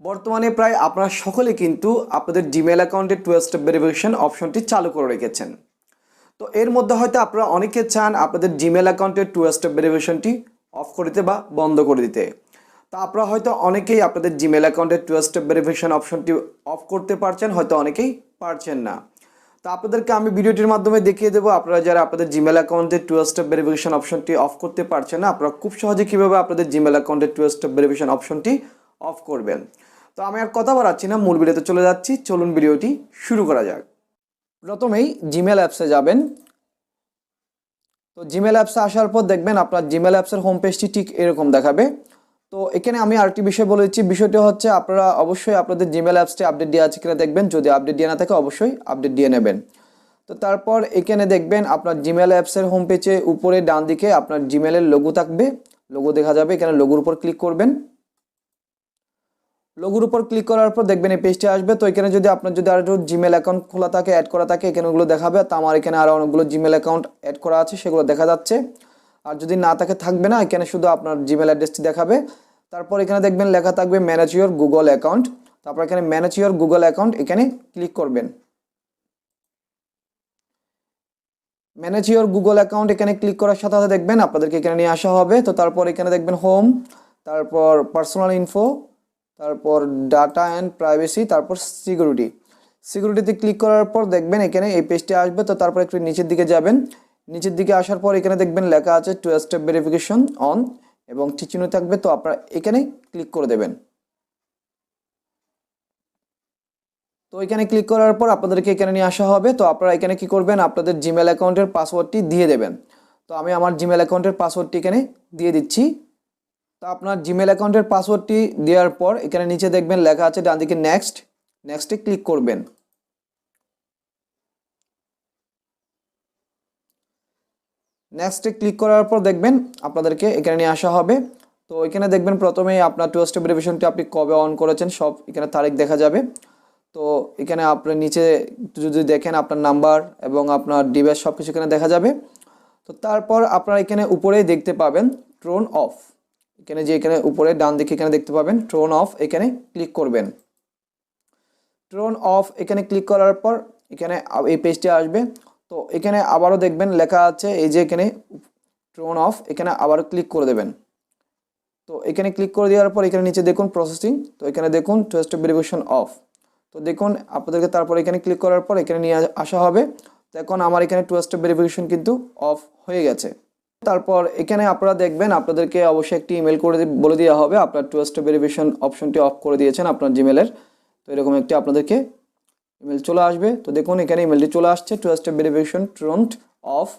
বর্তমানে প্রায় আপনারা সকলে কিন্তু আপনাদের জিমেল অ্যাকাউন্টে টু স্টেপ ভেরিফিকেশন অপশনটি চালু করে রেখেছেন। তো এর মধ্যে হয়তো আপনারা অনেকে চান আপনাদের জিমেল অ্যাকাউন্টে টু স্টেপ ভেরিফিকেশনটি অফ করে দিতে বা বন্ধ করে দিতে। তো আপনারা হয়তো অনেকেই আপনাদের জিমেল অ্যাকাউন্টে টু স্টেপ ভেরিফিকেশন অপশনটি অফ করতে পারছেন, হয়তো অনেকেই পারছেন না। তো আপনাদেরকে আমি ভিডিওটির মাধ্যমে দেখিয়ে দেবো আপনারা যারা আপনাদের জিমেল অ্যাকাউন্টে টু স্টেপ ভেরিফিকেশন অপশনটি অফ করতে পারছেন না, আপনারা খুব সহজে কীভাবে আপনাদের জিমেল অ্যাকাউন্টে টু স্টেপ ভেরিফিকেশন অপশনটি অফ করবেন। তো আমি আর কথা বাড়াচ্ছি না, মূল ভিডিওতে চলে যাচ্ছি, চলুন ভিডিওটি শুরু করা যাক। প্রথমেই জিমেল অ্যাপসে যাবেন। তো জিমেল অ্যাপসে আসার পর দেখবেন আপনার জিমেল অ্যাপসের হোম পেজটি ঠিক এরকম দেখাবে। তো এখানে আমি আরেকটি বিষয় বলে দিচ্ছি, বিষয়টি হচ্ছে আপনারা অবশ্যই আপনাদের জিমেল অ্যাপসটি আপডেট দেওয়া আছে কিনা দেখবেন, যদি আপডেট দিয়ে না থাকে অবশ্যই আপডেট দিয়ে নেবেন। তো তারপর এখানে দেখবেন আপনার জিমেল অ্যাপসের হোম পেজে উপরে ডান দিকে আপনার জিমেলের লোগো থাকবে, লোগো দেখা যাবে, এখানে লোগোর উপর ক্লিক করবেন। লোগোর উপর ক্লিক করার পর দেখবেন এই পেজটি আসবে। তো এখানে যদি আপনার যদি আরও জিমেল অ্যাকাউন্ট খোলা থাকে, অ্যাড করা থাকে, এখানে ওগুলো দেখাবে। তো আমার এখানে আরও অনেকগুলো জিমেল অ্যাকাউন্ট অ্যাড করা আছে, সেগুলো দেখা যাচ্ছে। আর যদি না থাকে থাকবে না, এখানে শুধু আপনার জিমেল অ্যাড্রেসটি দেখাবে। তারপর এখানে দেখবেন লেখা থাকবে ম্যানেজ ইউর গুগল অ্যাকাউন্ট। তারপর এখানে ম্যানেজ ইউর গুগল অ্যাকাউন্ট এখানে ক্লিক করবেন। ম্যানেজ ইউর গুগল অ্যাকাউন্ট এখানে ক্লিক করার সাথে সাথে দেখবেন আপনাদেরকে এখানে নিয়ে আসা হবে। তো তারপর এখানে দেখবেন হোম, তারপর পার্সোনাল ইনফো, তারপর ডাটা অ্যান্ড প্রাইভেসি, তারপর সিকিউরিটিতে ক্লিক করার পর দেখবেন এখানে এই পেজটি আসবে। তো তারপর একটু নিচের দিকে যাবেন, নিচের দিকে আসার পর এখানে দেখবেন লেখা আছে টু স্টেপ ভেরিফিকেশন অন এবং টিচিনো থাকবে। তো আপনারা এখানে ক্লিক করে দেবেন। তো এখানে ক্লিক করার পর আপনাদেরকে এখানে নিয়ে আসা হবে। তো আপনারা এখানে কি করবেন, আপনাদের জিমেল অ্যাকাউন্টের পাসওয়ার্ডটি দিয়ে দেবেন। তো আমি আমার জিমেল অ্যাকাউন্টের পাসওয়ার্ডটি এখানে দিয়ে দিচ্ছি। তো আপনার জিমেল অ্যাকাউন্টের পাসওয়ার্ডটি দেওয়ার পর এখানে নিচে দেখবেন লেখা আছে ডান দিকে নেক্সটে ক্লিক করবেন। নেক্সটে ক্লিক করার পর দেখবেন আপনাদেরকে এখানে নিয়ে আসা হবে। তো এখানে দেখবেন প্রথমে আপনার টু স্টেপ ভেরিফিকেশনটি আপনি কবে অন করেছেন সব এখানে তারিখ দেখা যাবে। তো এখানে আপনার নিচে যদি দেখেন আপনার নাম্বার এবং আপনার ডিভাইস সব কিছু এখানে দেখা যাবে। তো তারপর আপনারা এখানে উপরেই দেখতে পাবেন ট্রোন অফ, এখানে যে এখানে উপরে ডান দিকে এখানে দেখতে পাবেন ট্রোন অফ, এখানে ক্লিক করবেন। ট্রোন অফ এখানে ক্লিক করার পর এখানে এই পেজটি আসবে। তো এখানে আবারও দেখবেন লেখা আছে এই যে এখানে ট্রোন অফ, এখানে আবারও ক্লিক করে দেবেন। তো এখানে ক্লিক করে দেওয়ার পর এখানে নিচে দেখুন প্রসেসিং, তো এখানে দেখুন টু স্টেপ ভেরিফিকেশন অফ। তো দেখুন আপনাদেরকে তারপর এখানে ক্লিক করার পর এখানে নিয়ে আসা হবে। তো এখন আমার এখানে টু স্টেপ ভেরিফিকেশন কিন্তু অফ হয়ে গেছে। তারপর এখানে আপনারা দেখবেন আপনাদেরকে অবশ্যই একটি ইমেল করে বলে দেওয়া হবে আপনার টু স্টেপ ভেরিফিকেশন অপশনটি অফ করে দিয়েছেন আপনার জিমেলের। তো এরকম একটি আপনাদেরকে ইমেল চলে আসবে। তো দেখুন এখানে ইমেলটি চলে আসছে টু স্টেপ ভেরিফিকেশন ট্রোন্ট অফ।